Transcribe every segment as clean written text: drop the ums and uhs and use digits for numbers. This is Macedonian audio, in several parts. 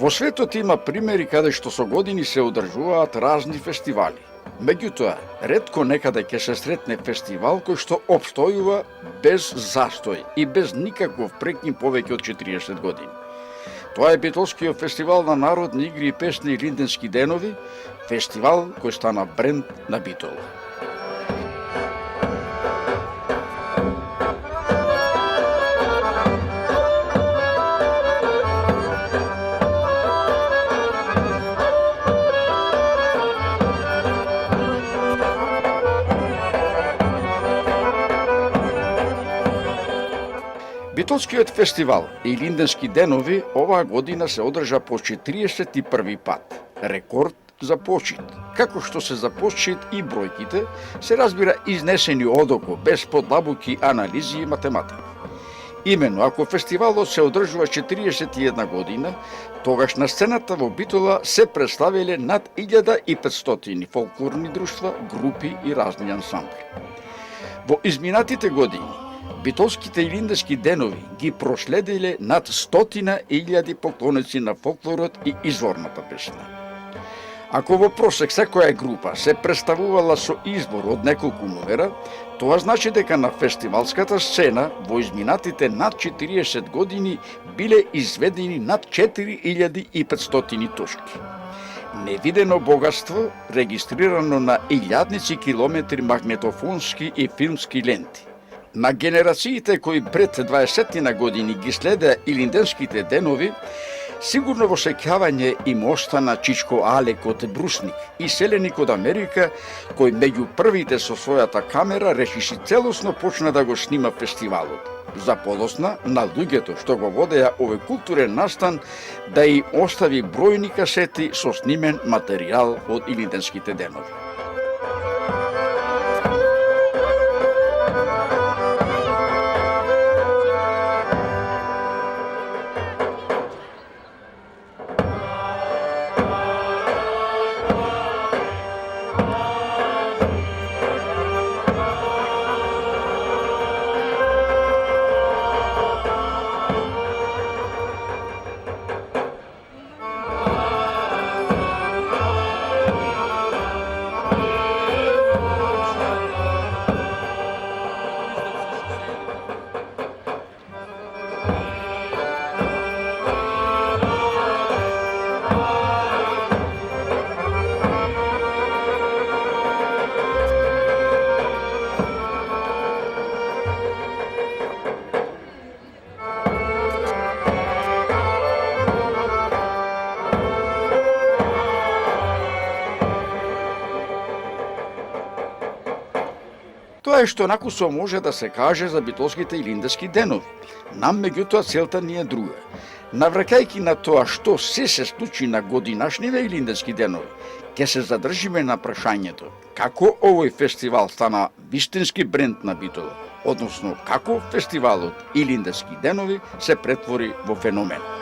Во светот има примери каде што со години се одржуваат разни фестивали. Меѓутоа, ретко некаде ќе се сретне фестивал кој што опстојува без застој и без никаков прекин повеќе од 40 години. Тоа е Битолскиот фестивал на народни игри и песни и Линденски денови, фестивал кој стана бренд на Битола. Битолскиот фестивал и Линденски денови оваа година се одржа по 41 пат. Рекорд за почит. Како што се за почит и бројките, се разбира изнесени одоко, без подлабоки анализи и математика. Именно, ако фестивалот се одржува 41 година, тогаш на сцената во Битола се представиле над 1500 фолклорни друштва, групи и разни ансамбли. Во изминатите години, Битолските и Линденски денови ги проследиле над 100.000 поклоници на фолклорот и изворната песна. Ако во просек секоја група се представувала со избор од неколку номера, тоа значи дека на фестивалската сцена во изминатите над 40 години биле изведени над 4500 точки. Невидено богатство регистрирано на илјадници километри магнетофонски и филмски ленти. На генерациите кои пред 20 години ги следеа и Линденските денови, сигурно во сеќавање им остана Чичко Алек од Брусник и селеник од Америка, кој меѓу првите со својата камера решиси целосно почна да го снима фестивалот. За подосна на луѓето што го водеа овој културен настан да и остави бројни касети со снимен материјал од Линденските денови. Тоа е што накусо може да се каже за Битолските и Линденски денови. Нам меѓутоа целта ни е друга. Навраќајќи на тоа што се случи на годинашниве и Линденски денови, ќе се задржиме на прашањето како овој фестивал стана вистински бренд на Битола, односно како фестивалот и Линденски денови се претвори во феномен.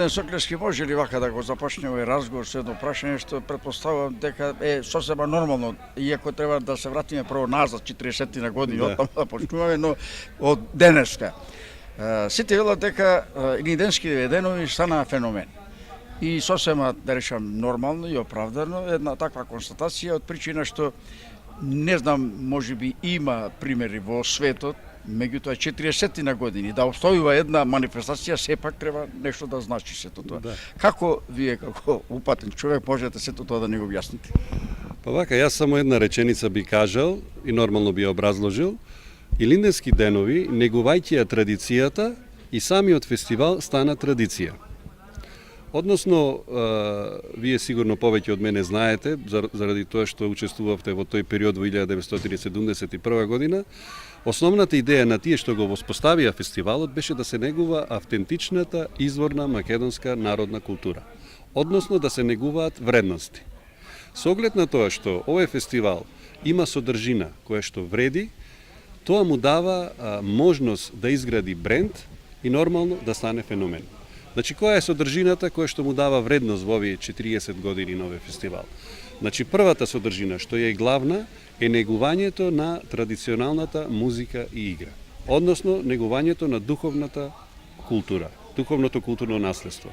Господин Соклевски, може ли вака да го започнеме овој разговор со едно прашање што претпоставувам дека е сосема нормално, иако треба да се вратиме прво назад 40 на години, оттаму да почнуваме, но од денеска. Сите велат дека илинденски денови стана феномен. И сосема, да речам, нормално и оправдано една таква констатација од причина што не знам, можеби има примери во светот, меѓутоа 40 на години да обстојува една манифестација, сепак треба нешто да значи сето тоа. Да. Како вие како упатен човек можете сето тоа да ни го објасните? Па вака, јас само една реченица би кажал и нормално би ја образложил. Илинденски денови, негувајќи ја традицијата, и самиот фестивал стана традиција. Односно, вие сигурно повеќе од мене знаете, заради тоа што учествувавте во тој период во 1971 година, основната идеја на тие што го воспоставија фестивалот беше да се негува автентичната изворна македонска народна култура. Односно да се негуваат вредности. Со оглед на тоа што овој фестивал има содржина која што вреди, тоа му дава можност да изгради бренд и нормално да стане феномен. Значи, која е содржината која што му дава вредност во овие 40 години на овој фестивал? Значи, првата содржина, што е главна, е негувањето на традиционалната музика и игра. Односно, негувањето на духовната култура, духовното културно наследство.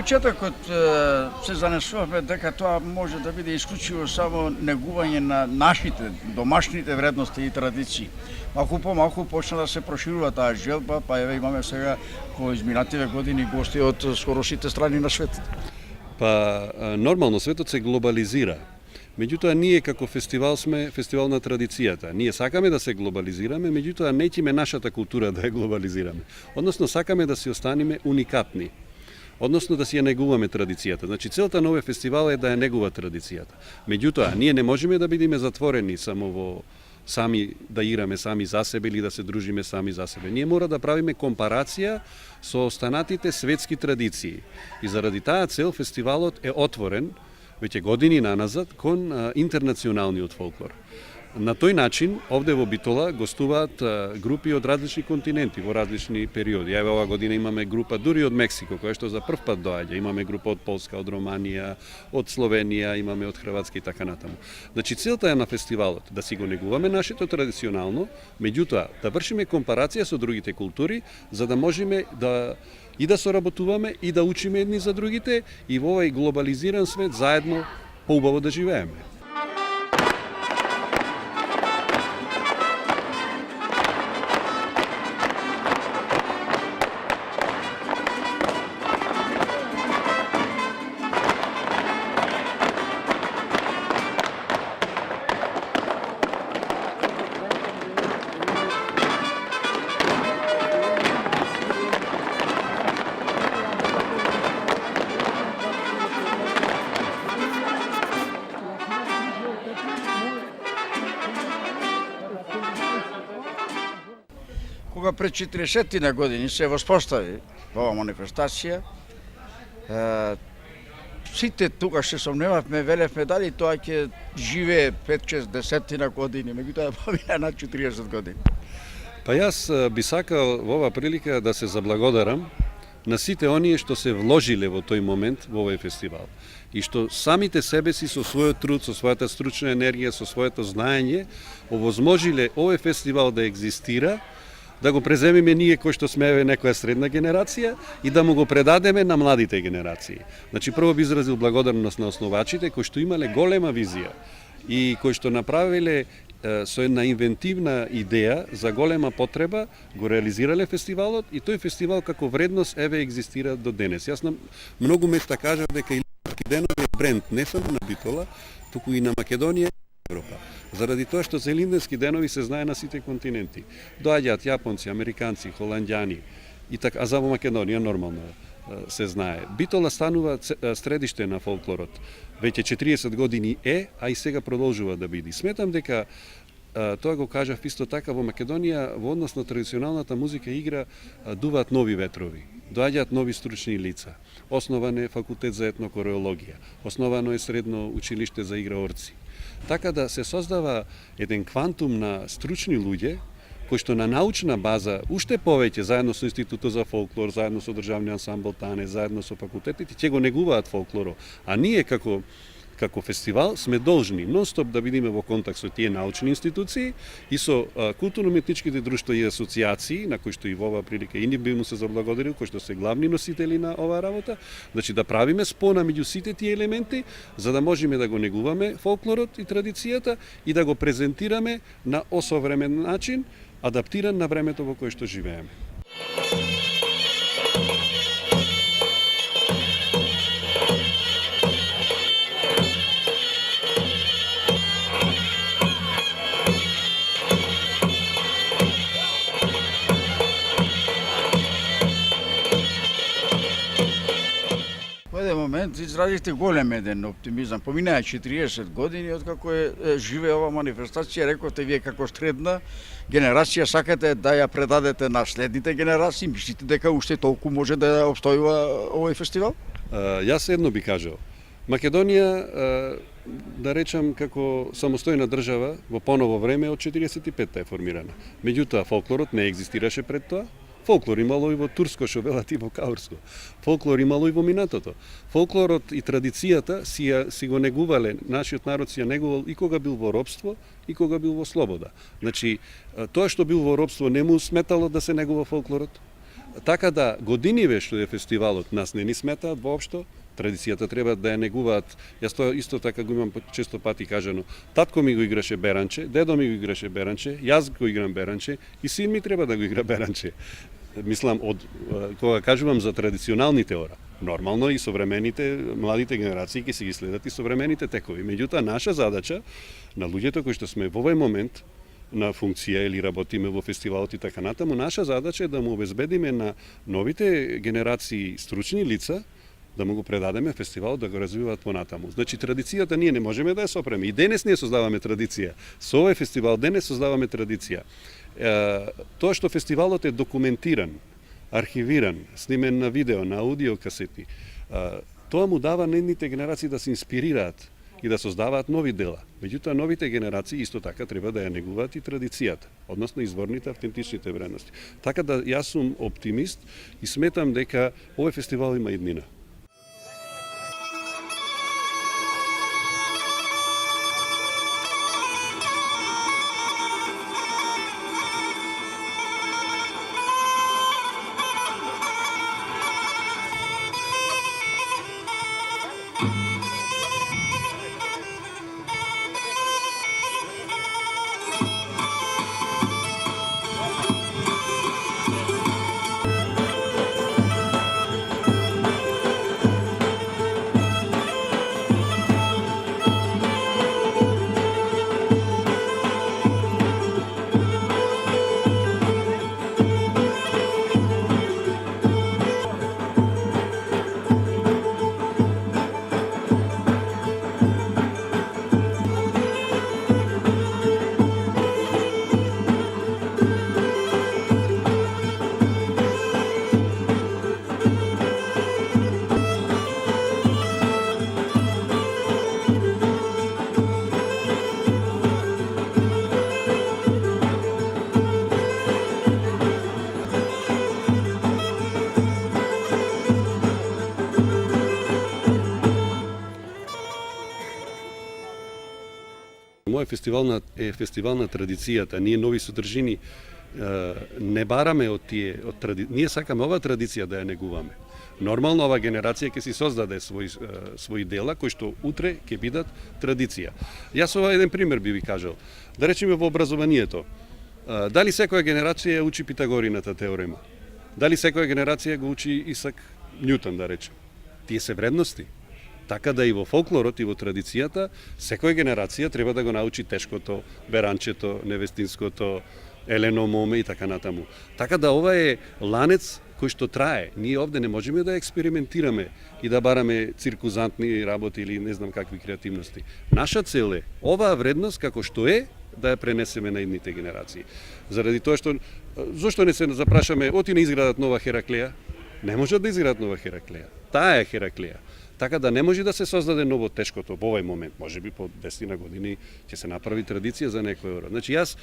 почетокот се занесувавме дека тоа може да биде исклучиво само негување на нашите домашните вредности и традиции. Малку по малку почна да се проширува таа желба, па еве имаме сега во изминативе години гости од скоро сите страни на светот. Па нормално светот се глобализира. Меѓутоа, ние како фестивал сме фестивал на традицијата. Ние сакаме да се глобализираме, меѓутоа неќиме нашата култура да ја глобализираме. Односно, сакаме да си останеме уникатни. Односно, да си ја негуваме традицијата. Значи, целта на овој фестивал е да ја негува традицијата. Меѓутоа, ние не можеме да бидеме затворени само во сами да играме сами за себе или да се дружиме сами за себе. Ние мора да правиме компарација со останатите светски традиции. И заради таа цел фестивалот е отворен веќе години наназад кон интернационалниот фолклор. На тој начин, овде во Битола гостуваат групи од различни континенти во различни периоди. Еве ова година имаме група дури од Мексико, која што за прв пат доаѓа. Имаме група од Полска, од Романија, од Словенија, имаме од Хрватска и така натаму. Значи, целта е на фестивалот да си го негуваме нашето традиционално, меѓутоа да вршиме компарација со другите култури, за да можеме да и да соработуваме и да учиме едни за другите и во овој глобализиран свет заедно поубаво да живееме. Кога пред 40 години се воспостави ова манифестација, сите тогаш се сомневавме, велевме дали тоа ќе живее 5-6 години, меѓутоа помина на 40 години. Па јас би сакал во оваа прилика да се заблагодарам на сите оние што се вложиле во тој момент во овој фестивал и што самите себе си со својот труд, со својата стручна енергија, со своето знаење овозможиле овој фестивал да екзистира, да го преземеме ние кои што сме некоја средна генерација и да му го предадеме на младите генерации. Значи, прво би изразил благодарност на основачите кои што имале голема визија и кои што направиле со една инвентивна идеја за голема потреба, го реализирале фестивалот и тој фестивал како вредност еве екзистира до денес. Јас на многу места кажав дека Илинденски денови е бренд не само на Битола, туку и на Македонија и Европа. Заради тоа што за Илинденски денови се знае на сите континенти. Доаѓаат јапонци, американци, холанѓани и така, а за Македонија нормално се знае. Битола станува средиште на фолклорот. Веќе 40 години е, а и сега продолжува да биде. Сметам дека тоа го кажав исто така во Македонија во однос на традиционалната музика и игра дуваат нови ветрови. Доаѓаат нови стручни лица. Основан е факултет за етнокореологија. Основано е средно училиште за играорци. Така да се создава еден квантум на стручни луѓе кои што на научна база уште повеќе заедно со Институтот за фолклор, заедно со државниот ансамбл Тане, заедно со факултетите ќе го негуваат фолклорот. А ние како фестивал сме должни нон-стоп да бидеме во контакт со тие научни институции и со културно-уметничките друштва и асоциации, на кои што и во оваа прилика и ни би му се заблагодарил, кои што се главни носители на оваа работа, значи да правиме спона меѓу сите тие елементи, за да можеме да го негуваме фолклорот и традицијата и да го презентираме на осовремен начин, адаптиран на времето во кое што живееме. Во еден момент изразихте голем еден оптимизам. Поминаа 40 години откако живее ова манифестација, рековте вие како средна генерација сакате да ја предадете на следните генерации, мислите дека уште толку може да обстојува овој фестивал? Јас едно би кажал. Македонија, да речам, како самостојна држава во поново време од 45-та е формирана. Меѓутоа, фолклорот не екзистираше пред тоа. Фолклор имало и во турско, шо велат и во каурско. Фолклор имало и во минатото. Фолклорот и традицијата си го негувале, нашиот народ си ја негувал и кога бил во робство, и кога бил во слобода. Значи, тоа што бил во робство не му сметало да се негува фолклорот. Така да, годиниве што е фестивалот, нас не ни сметаат воопшто, традицијата треба да ја негуваат. Јас тоа исто така го имам често пати кажано. Татко ми го играше беранче, дедо ми го играше беранче, јас го играм беранче и син ми треба да го игра беранче. Мислам, кога кажувам за традиционалните ора, Нормално и современите, младите генерации ќе си ги следат и современите текови. Меѓутоа, наша задача на луѓето кои што сме во овој момент на функција или работиме во фестивалот и така натаму, наша задача е да му обезбедиме на новите генерации стручни лица да му го предадеме фестивалот да го развиваат понатаму. Значи традицијата ние не можеме да ја сопреме. И денес ние создаваме традиција. Со овој фестивал денес создаваме традиција. Тоа што фестивалот е документиран, архивиран, снимен на видео, на аудио касети, тоа му дава на едните генерации да се инспирираат и да создаваат нови дела. Меѓутоа, новите генерации исто така треба да ја негуваат и традицијата, односно изворните, автентичните вредности. Така да јас сум оптимист и сметам дека овој фестивал има иднина. Мојот фестивал е фестивал на традицијата. Ние нови содржини не бараме од тие, ние сакаме оваа традиција да ја негуваме. Нормално оваа генерација ќе си создаде своји дела кои што утре ќе бидат традиција. Јас ова еден пример би ви кажал. Да речеме во образованието. Дали секоја генерација учи Питагорината теорема? Дали секоја генерација го учи Исак Њутон, да речем? Тие се вредности. Така да и во фолклорот и во традицијата секоја генерација треба да го научи тешкото, беранчето, невестинското, елено моме и така натаму. Така да ова е ланец кој што трае. Ние овде не можеме да експериментираме и да бараме циркузантни работи или не знам какви креативности. Наша цел е оваа вредност како што е да ја пренесеме на идните генерации. Заради тоа што зошто не се запрашаме оти не изградат нова Хераклеја? Не можат да изградат нова Хераклеја. Таа е Хераклеја. Така да не може да се создаде ново тешкото во овој момент. Може би по 10 години ќе се направи традиција за некој род. Значи јас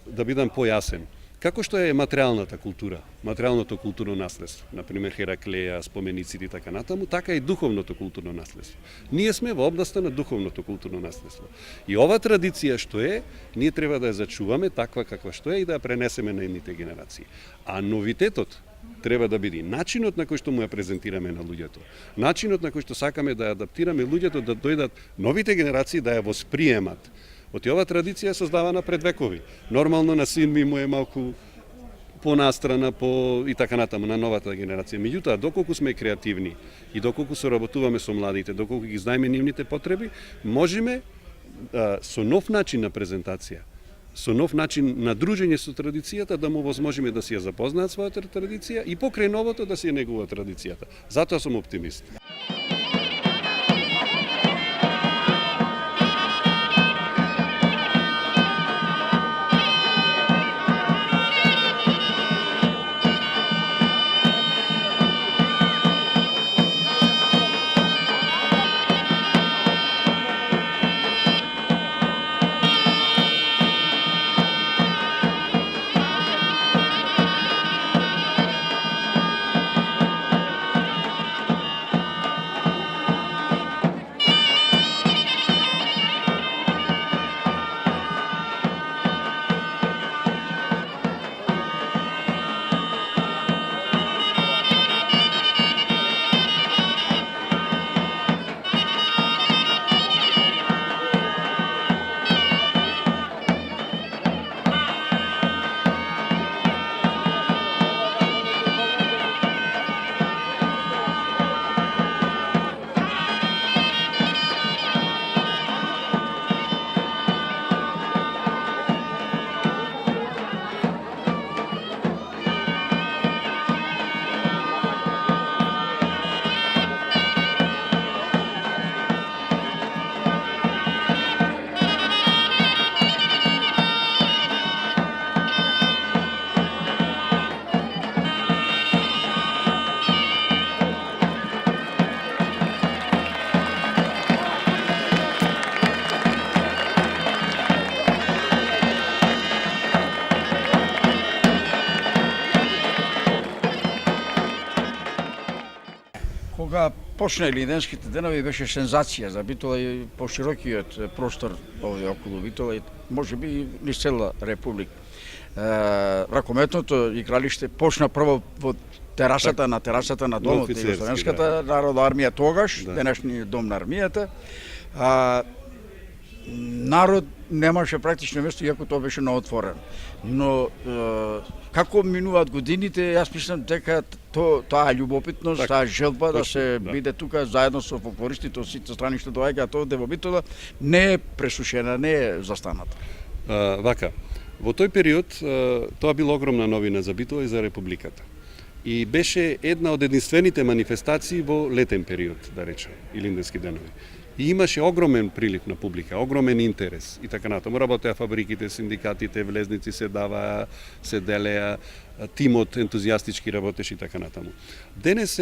да бидам појасен. Како што е материјалната култура, материјалното културно наследство, например Хераклеја, спомениците и така натаму, така и духовното културно наследство. Ние сме во областа на духовното културно наследство. И ова традиција што е, ние треба да ја зачуваме таква каква што е и да ја пренесеме на едните генерации. А новитетот треба да биде начинот на кој што му ја презентираме на луѓето. Начинот на кој што сакаме да ја адаптираме луѓето да дојдат новите генерации да ја восприемат. Оти ова традиција е создавана пред векови. Нормално на син ми му е малку понастрана и така натаму на новата генерација. Меѓутоа, доколку сме креативни и доколку соработуваме со младите, доколку ги знаеме нивните потреби, можеме со нов начин на презентација, со нов начин на дружење со традицијата да му возможиме да си ја запознаат својата традиција и покрај новото да си ја негува традицијата. Затоа сум оптимист. почна Илинденските денови беше сензација за Битола и поширокиот простор овде околу Битола и можеби и низ цела република. Ракометното игралиште почна прво во терасата на домот на Југословенската народна армија тогаш, денешниот дом на армијата. Народ немаше практично место, иако тоа беше наотворено. Но како минуваат годините, јас мислам дека таа љубопитност, таа желба да се биде тука заедно со фолклористите од сите страни што доаѓаат овде во Битола, не е пресушена, не е застаната. Вака, во тој период тоа била огромна новина за Битола и за Републиката. И беше една од единствените манифестации во летен период, да речем, Илинденски денови. И имаше огромен прилив на публика, огромен интерес и така натаму. Работеа фабриките, синдикатите, влезници се даваа, се делеа, тимот ентузијастички работеше и така натаму. Денес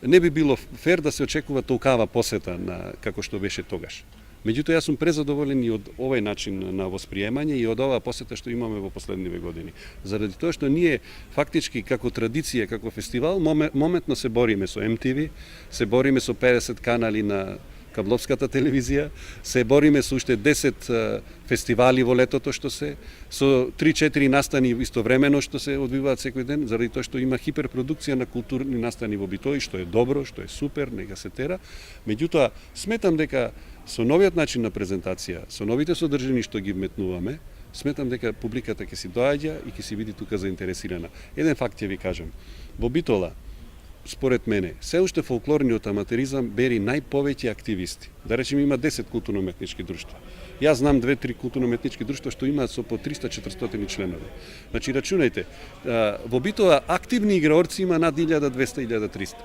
не би било фер да се очекува толкава посета на како што беше тогаш. Меѓутоа, јас сум презадоволен и од овој начин на восприемање и од оваа посета што имаме во последниве години. Заради тоа што ние фактички како традиција, како фестивал, моментно се бориме со MTV, се бориме со 50 канали на кабловската телевизија, се бориме со уште 10 фестивали во летото што се, со 3-4 настани истовремено што се одвиваат секој ден, заради тоа што има хиперпродукција на културни настани во Битола, што е добро, што е супер, нека се тера. Меѓутоа, сметам дека со новиот начин на презентација, со новите содржини што ги вметнуваме, сметам дека публиката ќе си доаѓа и ќе си види тука заинтересирана. Еден факт ќе ви кажам. Во Битола, според мене, се уште фолклорниот аматеризам бери најповеќе активисти. Да речем, има 10 културно-уметнички друштва. Јас знам 2-3 културно-уметнички друштва што имаат со по 300-400 членови. Значи, рачунајте, во Битола активни играорци има над 1200-1300.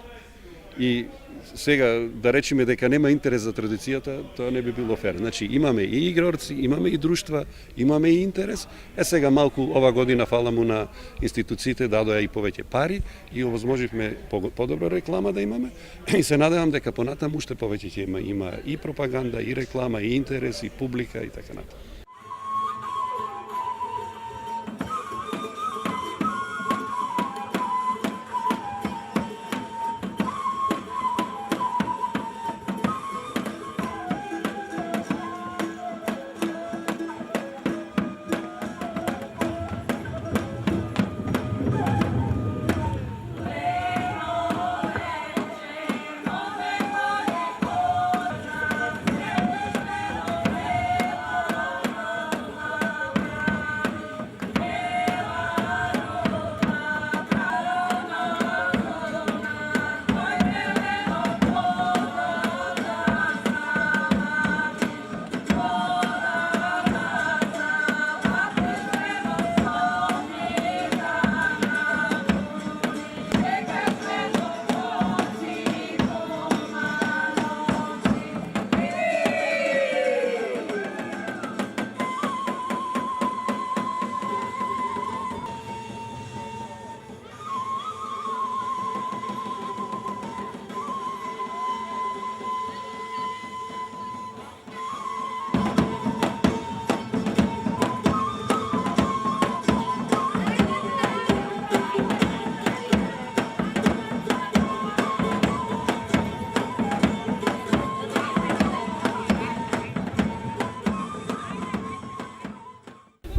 И сега да речеме дека нема интерес за традицијата, тоа не би било фер. Значи, имаме и играорци, имаме и друштва, имаме и интерес. Сега малку ова година фала му на институциите дадоа и повеќе пари и овозможивме подобра реклама да имаме и се надевам дека понатаму уште повеќе ќе има и пропаганда, и реклама, и интерес, и публика и така натаму.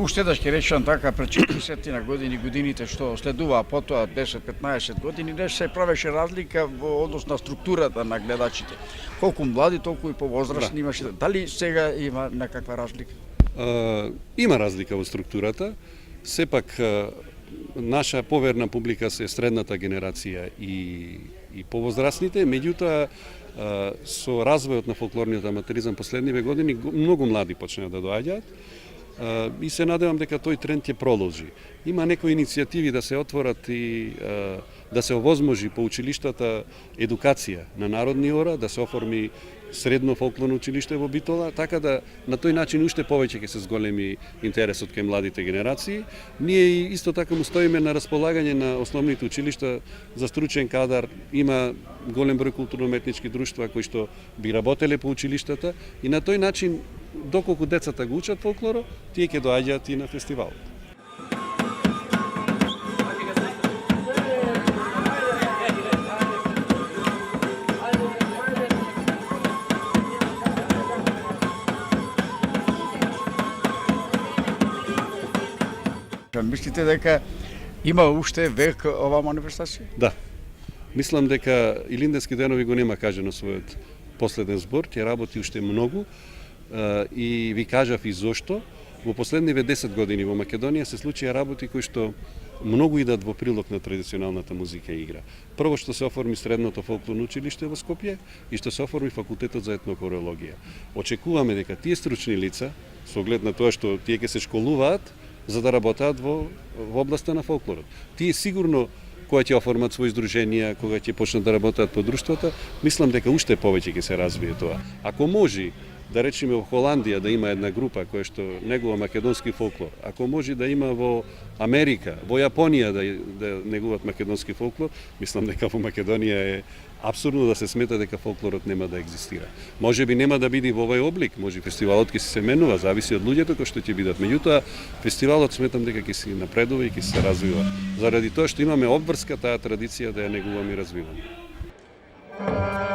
Уште да ќе речам така, пред 40 на годините што следуваа потоа 10-15 години, не се правеше разлика во однос на структурата на гледачите. Колку млади, толку и повозрастни имаше. Дали сега има некаква разлика? Има разлика во структурата. Сепак наша поверна публика се средната генерација и повозрастните, меѓутоа со развојот на фолклорниот аматеризам последниве години многу млади почнаа да доаѓаат. И се надевам дека тој тренд ќе продолжи. Има некои иницијативи да се отворат и да се овозможи по училиштата едукација на народни ора, да се оформи средно фолклорно училиште во Битола, така да на тој начин уште повеќе ќе се зголеми интересот кај младите генерации. Ние исто така му стоиме на располагање на основните училишта за стручен кадар. Има голем број културно-уметнички друштва кои што би работеле по училиштата и на тој начин доколку децата го учат фолклоро, тие ќе доаѓаат и на фестивалот. Мислите дека има уште век оваа манифестација? Да. Мислам дека Илинденски денови го нема кажано својот последен збор, ќе работи уште многу и ви кажав и зошто. Во последниве 10 години во Македонија се случија работи кои што многу идат во прилог на традиционалната музика и игра. Прво што се оформи средното фолклорно училиште во Скопје и што се оформи факултетот за етнокорологија. Очекуваме дека тие стручни лица, со оглед на тоа што тие ќе се школуваат за да работат во областа на фолклорот. Тие сигурно кога ќе оформат своји здруженија, кога ќе почнат да работат по друштвата, мислам дека уште повеќе ќе се развие тоа. Ако може да речеме во Холандија да има една група која што негува македонски фолклор, ако може да има во Америка, во Јапонија да негуваат македонски фолклор, мислам дека во Македонија е апсурдно да се смета дека фолклорот нема да екзистира. Може би нема да биде во овој облик, може фестивалот ќе се менува, зависи од луѓето кои што ќе бидат. Меѓутоа, фестивалот сметам дека ќе се напредува и ќе се развива. Заради тоа што имаме обврска таа традиција да ја негуваме и развиваме.